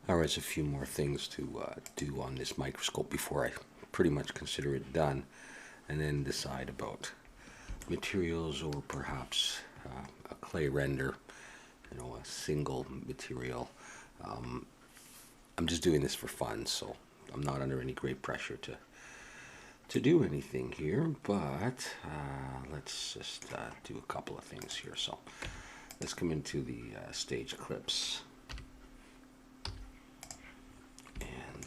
Alright, there's a few more things to do on this microscope before I pretty much consider it done, and then decide about materials or perhaps a clay render, a single material. I'm just doing this for fun, so I'm not under any great pressure to do anything here, but let's just do a couple of things here. So let's come into the stage clips, and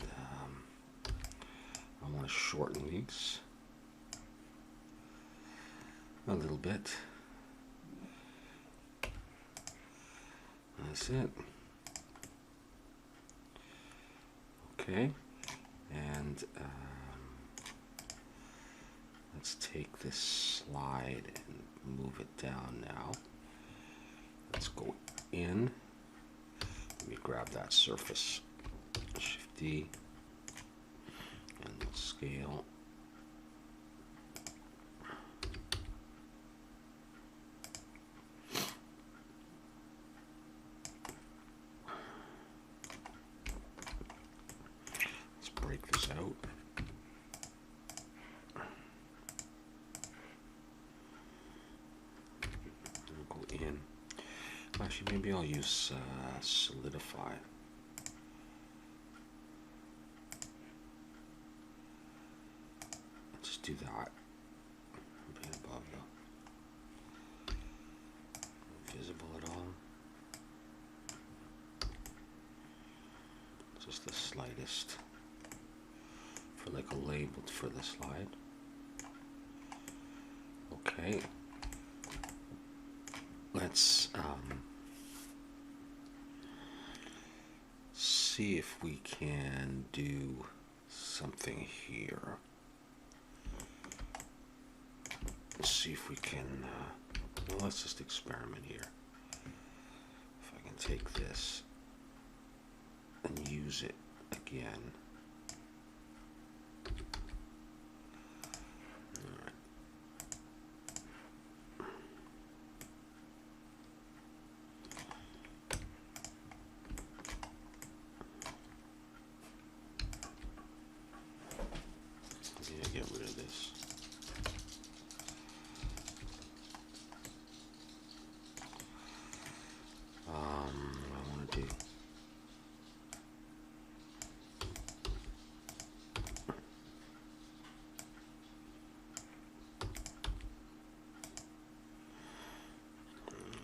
I want to shorten these a little bit. That's it. Okay, and let's take this slide and move it down now. Let's go in. Let me grab that surface. Shift D and scale. Let's break this out. In. Actually, maybe I'll use solidify. Let's do that. A bit above the visible at all. Just the slightest for like a label for the slide. Okay. Let's see if we can do something here. Let's see if we can, well, let's just experiment here. If I can take this and use it again. Get rid of this. What I want to do.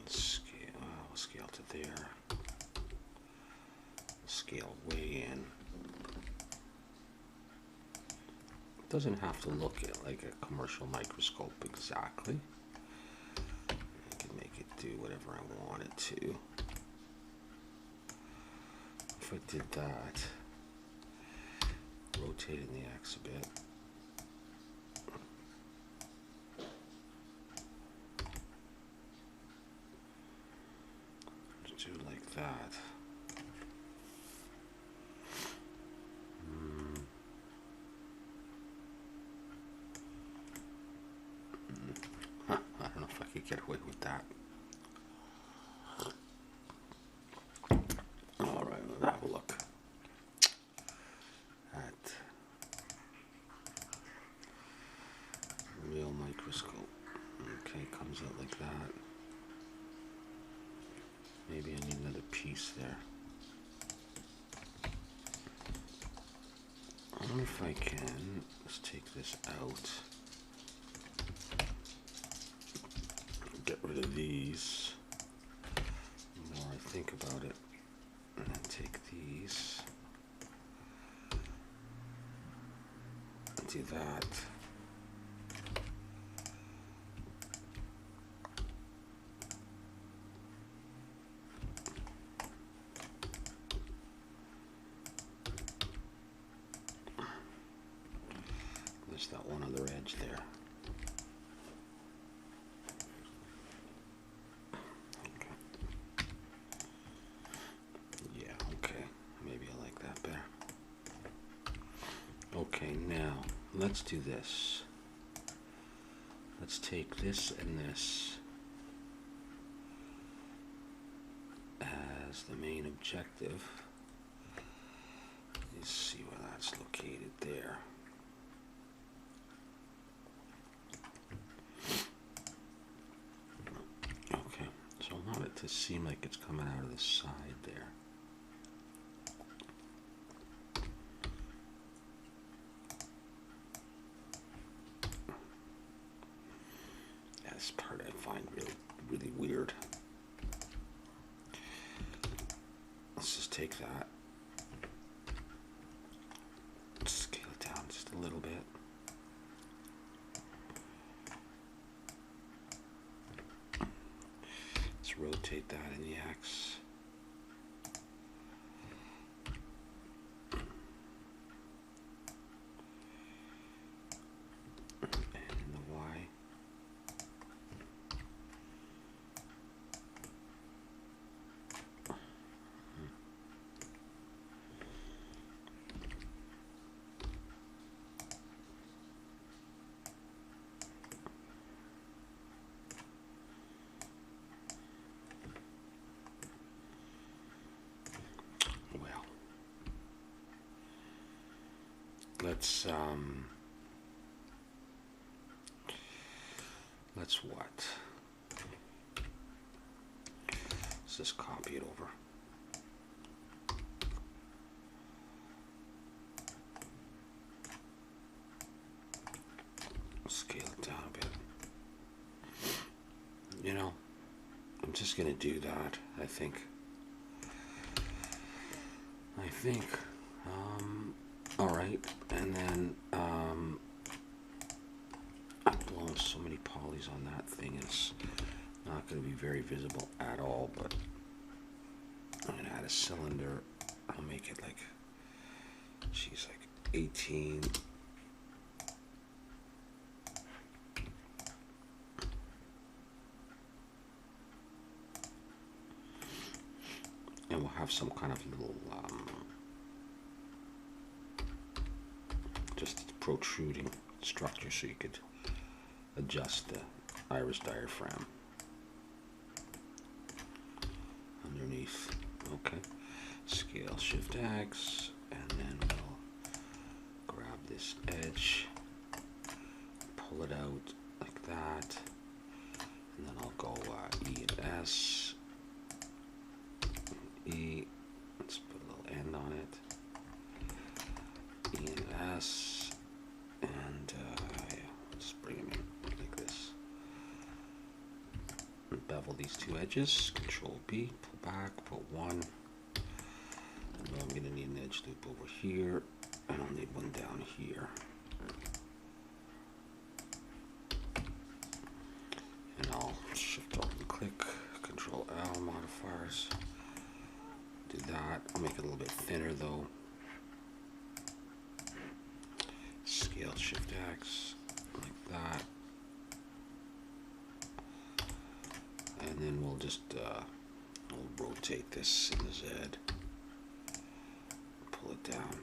Scale. We'll scale to there. Scale way in. Doesn't have to look like a commercial microscope exactly. I can make it do whatever I want it to. If I did that, rotating the X a bit. Just do like that. I don't know if I could get away with that. All right, let's have a look at real microscope. Okay, comes out like that. Maybe I need another piece there. I wonder if I can. Let's take this out. Get rid of these. The more I think about it, and then take these. Do that. There's that one other edge there. Okay, now let's do this. Let's take this and this as the main objective. Let's see where that's located there. Okay, so I want it to seem like it's coming out of the side there. This part I find really weird. Let's just take that, scale it down just a little bit. Let's rotate that in the X. And in the Y. Let's what? Let's just copy it over. Scale it down a bit. You know, I'm just gonna do that, I think. All right, and then I've blown so many polys on that thing, it's not going to be very visible at all, but I'm going to add a cylinder. I'll make it like, geez, like 18. And we'll have some kind of little just protruding structure so you could adjust the iris diaphragm underneath. Okay, scale Shift X, and then we'll grab this edge, pull it out like that, and then I'll go E and S, E, let's put a little end on it, E and S, and yeah, just bring them in like this. Bevel these two edges, Control B, pull back, put one. And then I'm going to need an edge loop over here, and I'll need one down here. And I'll Shift Alt and click, Control L modifiers. Do that. I'll make it a little bit thinner though. Scale Shift X like that. And then we'll just we'll rotate this in the Z. Pull it down.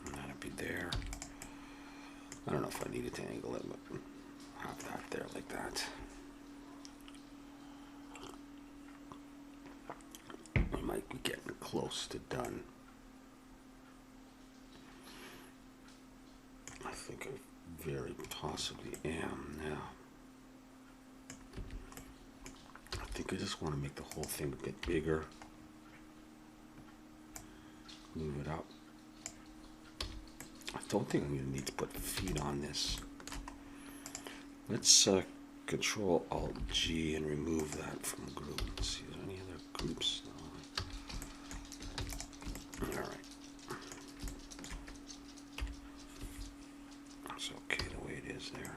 And that'll be there. I don't know if I needed to angle it, but have that there like that. I might be getting close to done. I think I very possibly am now. I think I just want to make the whole thing a bit bigger. Move it up. I don't think I'm going to need to put feet on this. Let's Control Alt G and remove that from the group. Let's see, is there any other groups? No. All right. It's okay the way it is there.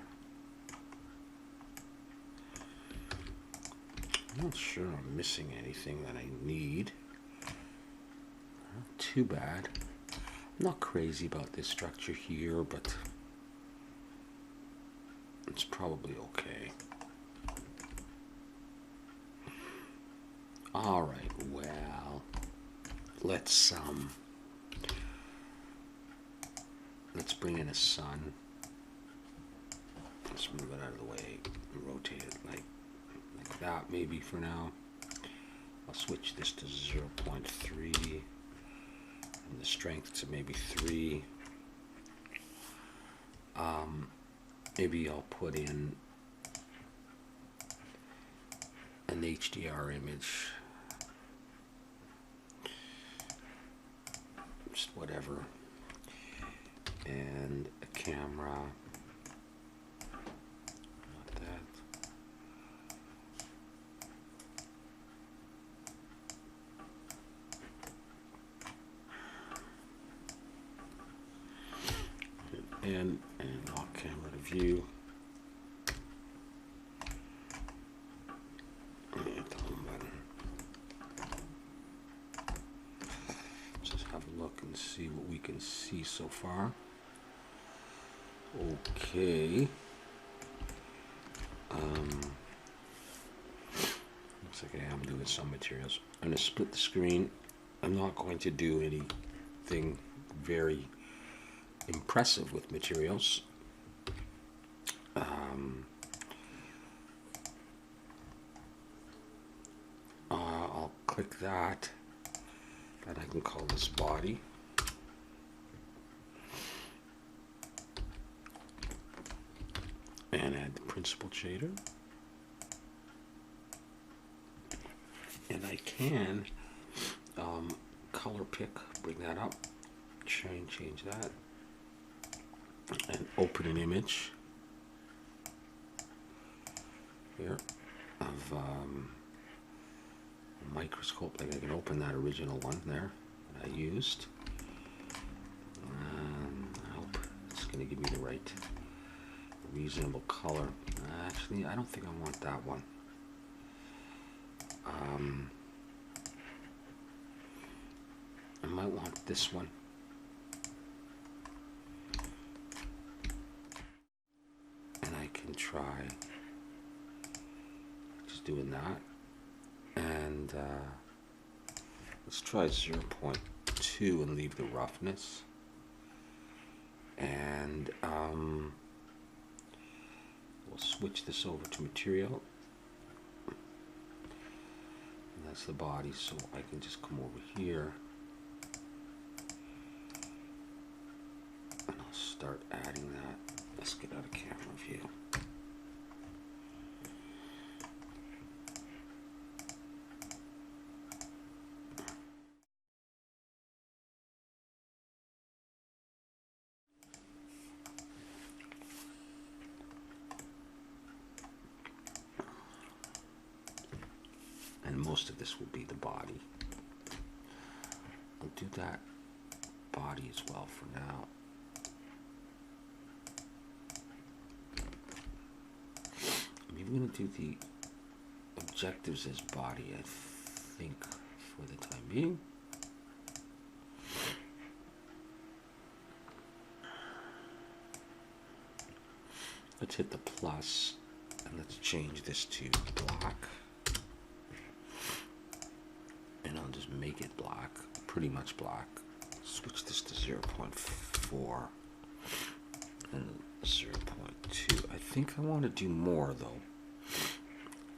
I'm not sure I'm missing anything that I need. Not too bad. I'm not crazy about this structure here, but it's probably okay. All right, well, let's bring in a sun. Let's move it out of the way and rotate it like like that maybe for now. I'll switch this to 0.3 and the strength to maybe 3. Maybe I'll put in an HDR image, just whatever, and a camera, not that. And lock camera to view. And the home button. Let's just have a look and see what we can see so far. Okay. Looks like I am doing some materials. I'm going to split the screen. I'm not going to do anything very impressive with materials. I'll click that, and I can call this body. And add the principal shader. And I can color pick, bring that up, change that, and open an image here of a microscope. Like I can open that original one there that I used. And I hope it's going to give me the right reasonable color. Actually, I don't think I want that one. I might want this one. And I can try just doing that. And let's try 0.2 and leave the roughness. And we'll switch this over to material. And that's the body, so I can just come over here. And I'll start adding that. Let's get out of camera view. And most of this will be the body. I'll do that body as well for now. I'm even going to do the objectives as body, I think, for the time being. Let's hit the plus, and let's change this to black. And I'll just make it black, pretty much black. Switch this to 0.4 and 0.2. I think I want to do more though.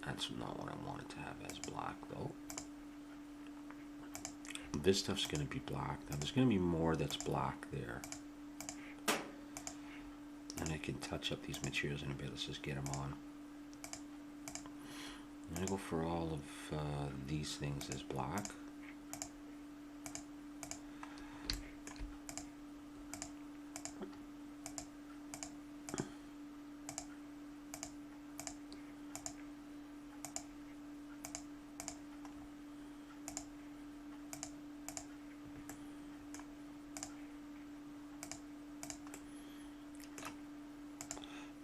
That's not what I wanted to have as black though. This stuff's going to be black. Now there's going to be more that's black there. And I can touch up these materials in a bit. Let's just get them on. I'm going to go for all of these things as black.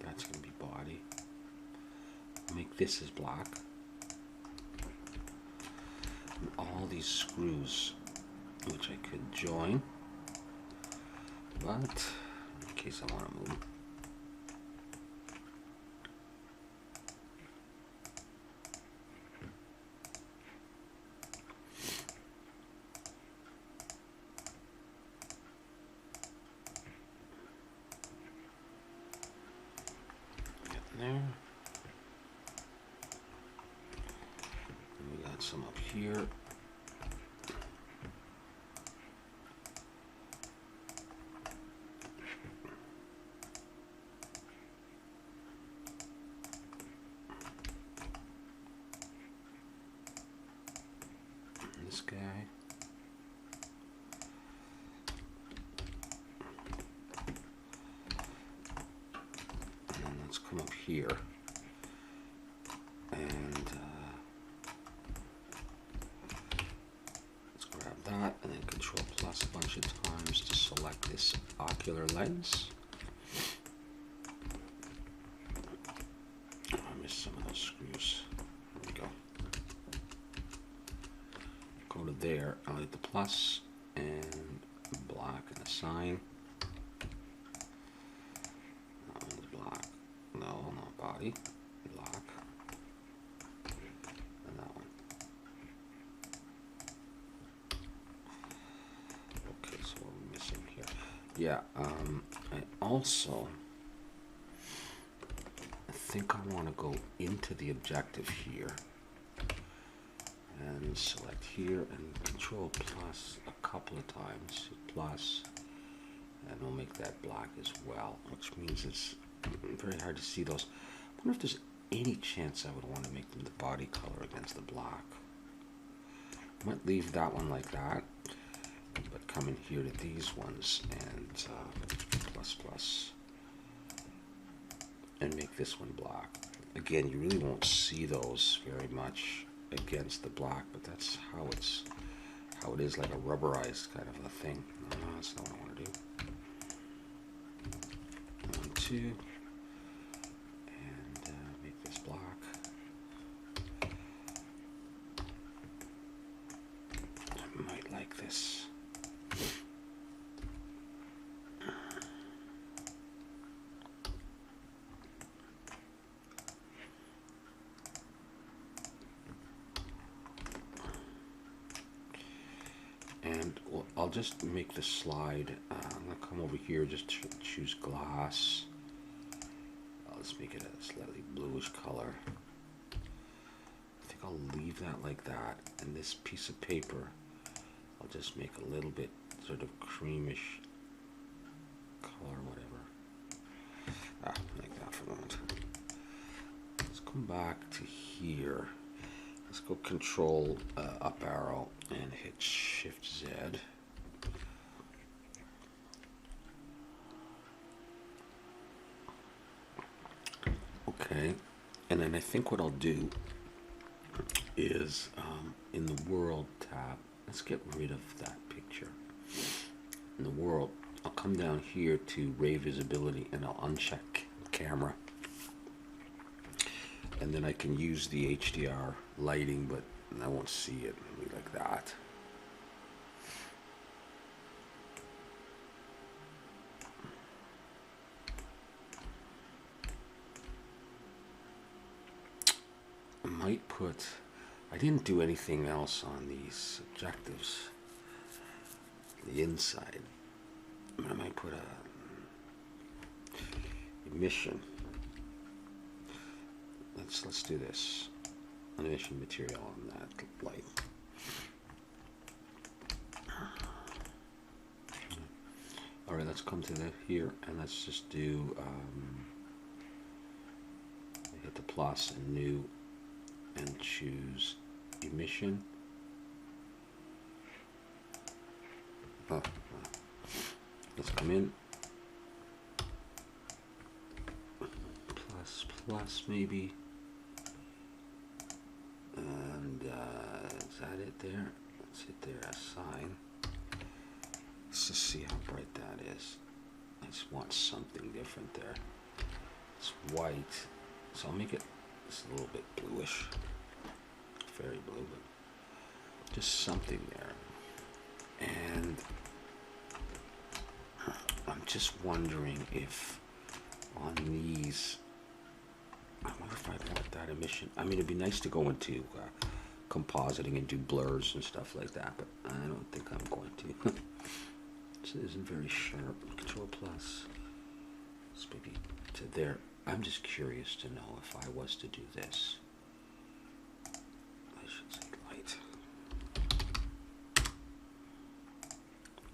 That's going to be body. Make this as black. And all these screws, which I could join, but in case I want to move. There. some up here. This guy. And then let's come up here. And let's grab that and then Control plus a bunch of times to select this ocular lens. Oh, I missed some of those screws. There we go. Go to there, I'll hit the plus and black and a sign. That one's black. No, not body. Black. And that one. Okay, so what are we missing here? Yeah, I also think I want to go into the objective here. And select here and Control plus a couple of times, plus, and we'll make that black as well, which means it's very hard to see those. I wonder if there's any chance I would want to make them the body color against the black. I might leave that one like that, but come in here to these ones and plus and make this one black. Again, you really won't see those very much against the black, but that's how it is, like a rubberized kind of a thing. No, that's not what I want to do. 1, 2, and make this black. I might like this. And I'll just make the slide. I'm going to come over here, just choose glass. Let's make it a slightly bluish color. I think I'll leave that like that. And this piece of paper, I'll just make a little bit sort of creamish color, whatever. Like that for a moment. Let's come back to here. Let's go Control up arrow and hit Shift Z. Okay, and then I think what I'll do is in the World tab, let's get rid of that picture. In the World, I'll come down here to Ray Visibility and I'll uncheck Camera. And then I can use the HDR lighting, but I won't see it really like that. I might put, I didn't do anything else on these objectives, the inside. I might put a emission. Let's do this. An emission material on that light. All right, let's come to here and let's just do hit the plus and new and choose emission. Let's come in. Plus maybe. And is that it there? Let's hit there, a sign. Let's just see how bright that is. I just want something different there. It's white, so I'll make it just a little bit bluish. Very blue, but just something there. And I'm just wondering if on these, I wonder if I'd want that emission. I mean, it'd be nice to go into compositing and do blurs and stuff like that, but I don't think I'm going to. It isn't very sharp. Control plus. Let's maybe to there. I'm just curious to know if I was to do this. I should say light.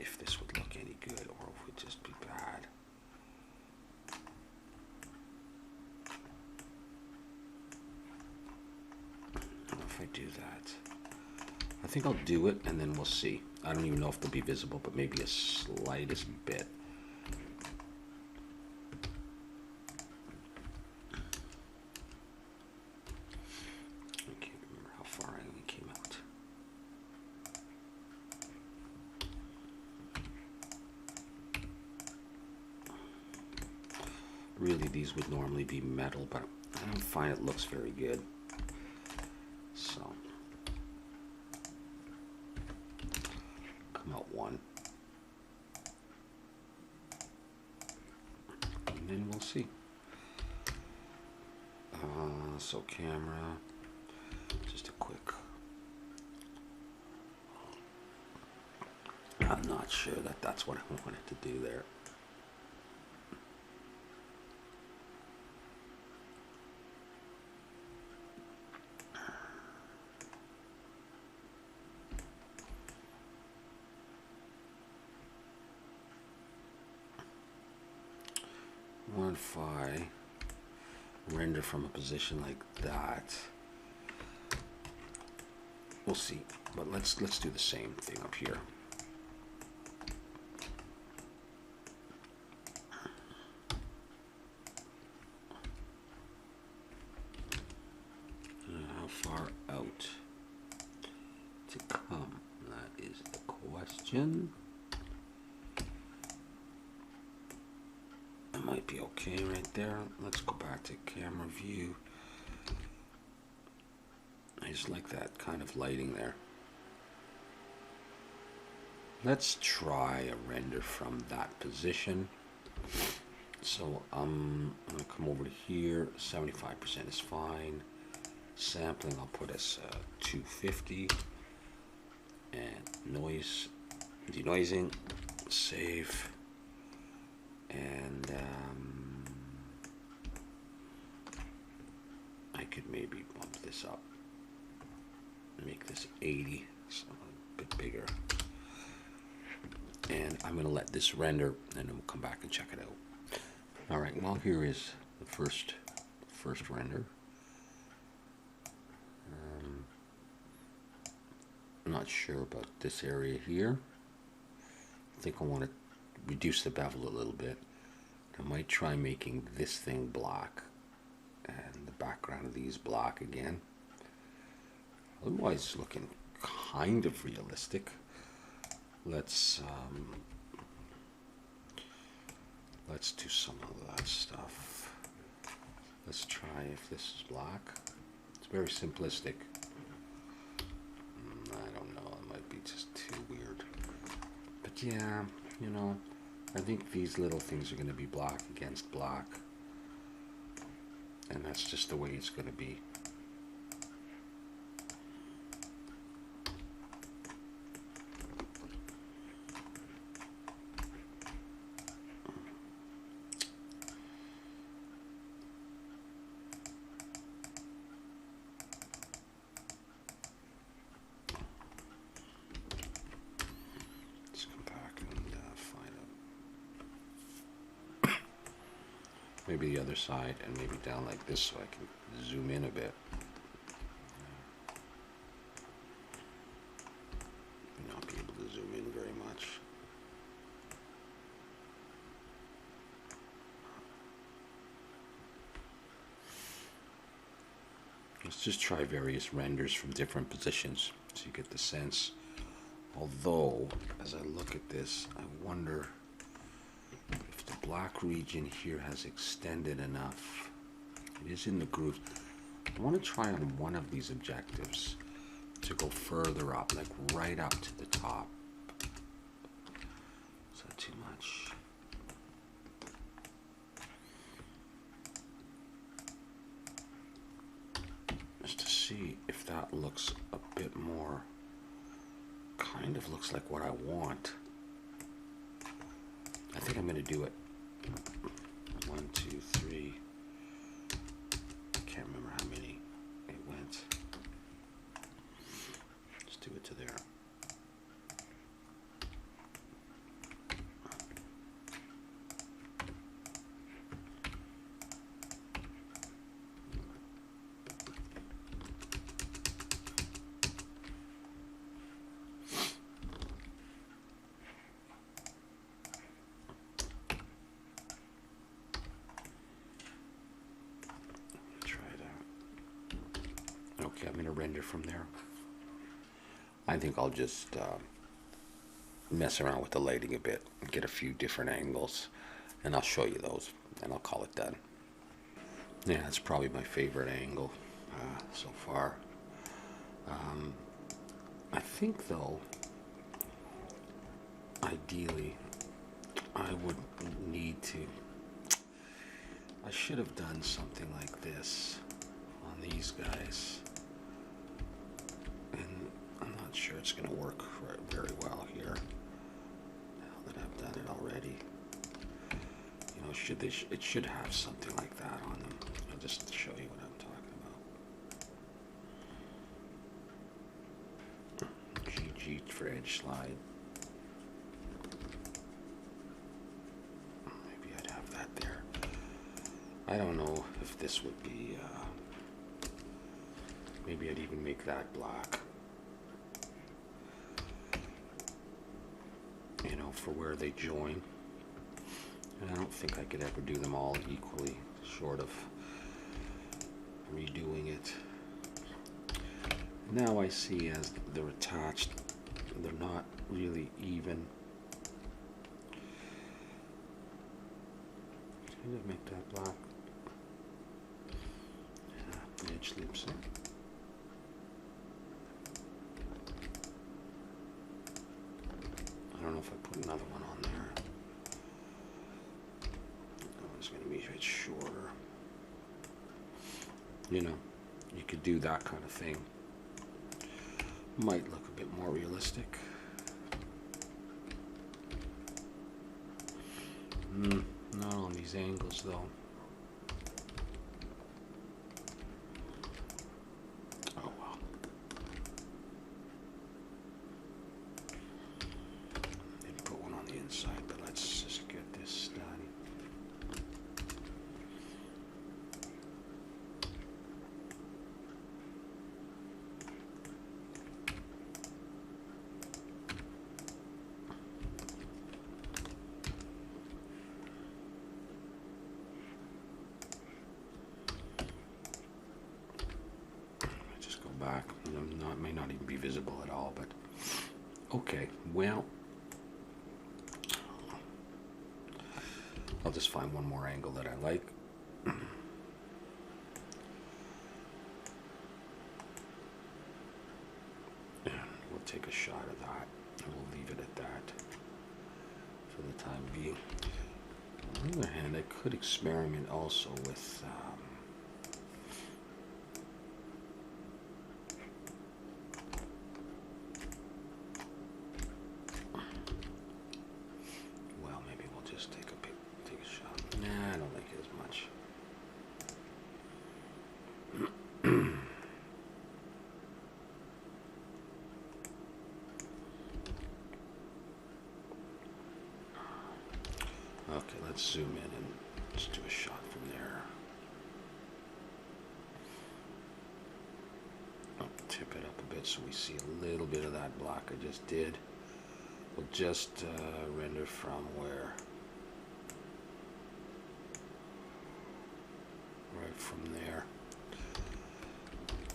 if this would look any good or if it would just be bad. If I do that, I think I'll do it and then we'll see. I don't even know if they'll be visible, but maybe a slightest bit. I can't remember how far I only came out. Really, these would normally be metal, but I don't find it looks very good. So, come out one. And then we'll see. So camera, just a quick. I'm not sure that that's what I wanted to do there. If I render from a position like that, we'll see. But let's do the same thing up here. How far out to come? That is the question. Might be okay right there. Let's go back to camera view. I just like that kind of lighting there. Let's try a render from that position. So I'm gonna come over to here. 75% is fine. Sampling I'll put as 250. And noise, denoising, save. And I could maybe bump this up, make this 80, so a bit bigger. And I'm going to let this render, and then we'll come back and check it out. All right, well, here is the first render. I'm not sure about this area here. I think I want to reduce the bevel a little bit. I might try making this thing black and the background of these black again. Otherwise it's looking kind of realistic. Let's do some of that stuff. Let's try if this is black. It's very simplistic. I don't know, it might be just too weird. But yeah, you know, I think these little things are going to be black against black. And that's just the way it's going to be. Maybe the other side and maybe down like this so I can zoom in a bit. Not be able to zoom in very much. Let's just try various renders from different positions so you get the sense. Although, as I look at this, I wonder if the black region here has extended enough. It is in the groove. I want to try on one of these objectives to go further up, like right up to the top. Is that too much? Just to see if that looks a bit more, kind of looks like what I want. I think I'm going to do it. 1, 2, 3. I can't remember how many it went. Just do it to there. it from there. I think I'll just mess around with the lighting a bit and get a few different angles, and I'll show you those, and I'll call it done. Yeah, that's probably my favorite angle so far. I think, though, ideally, I would need to. I should have done something like this on these guys, and I'm not sure it's going to work very well here. Now that I've done it already, you know, it should have something like that on them. I'll just show you what I'm talking about. GG for edge slide. Maybe I'd have that there. I don't know if this would be, maybe I'd even make that black. You know, for where they join. And I don't think I could ever do them all equally, short of redoing it. Now I see as they're attached, they're not really even. Can I make that black? Yeah, the edge loops in. I don't know if I put another one on there. That one's going to be a bit shorter. You know, you could do that kind of thing. Might look a bit more realistic. Not on these angles though. Oh well. Didn't put one on the inside, but let's just get this done. Back, may not even be visible at all, but okay, well, I'll just find one more angle that I like. And we'll take a shot of that, and we'll leave it at that for the time being. On the other hand, I could experiment also with okay, let's zoom in and just do a shot from there. I'll tip it up a bit so we see a little bit of that block I just did. We'll just render from where? Right from there.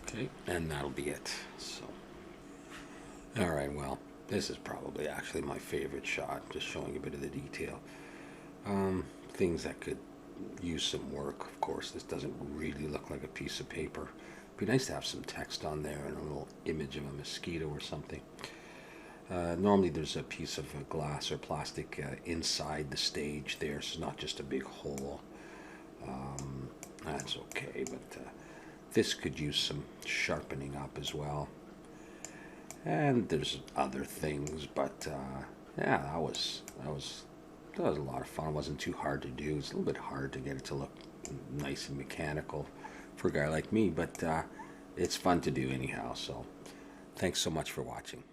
Okay, and that'll be it. So, all right, well, this is probably actually my favorite shot, just showing a bit of the detail. Things that could use some work, of course. This doesn't really look like a piece of paper. It'd be nice to have some text on there and a little image of a mosquito or something. Normally there's a piece of glass or plastic inside the stage there, so it's not just a big hole. That's okay, but this could use some sharpening up as well. And there's other things, but yeah, that was a lot of fun. It wasn't too hard to do. It's a little bit hard to get it to look nice and mechanical for a guy like me, but it's fun to do anyhow. So thanks so much for watching.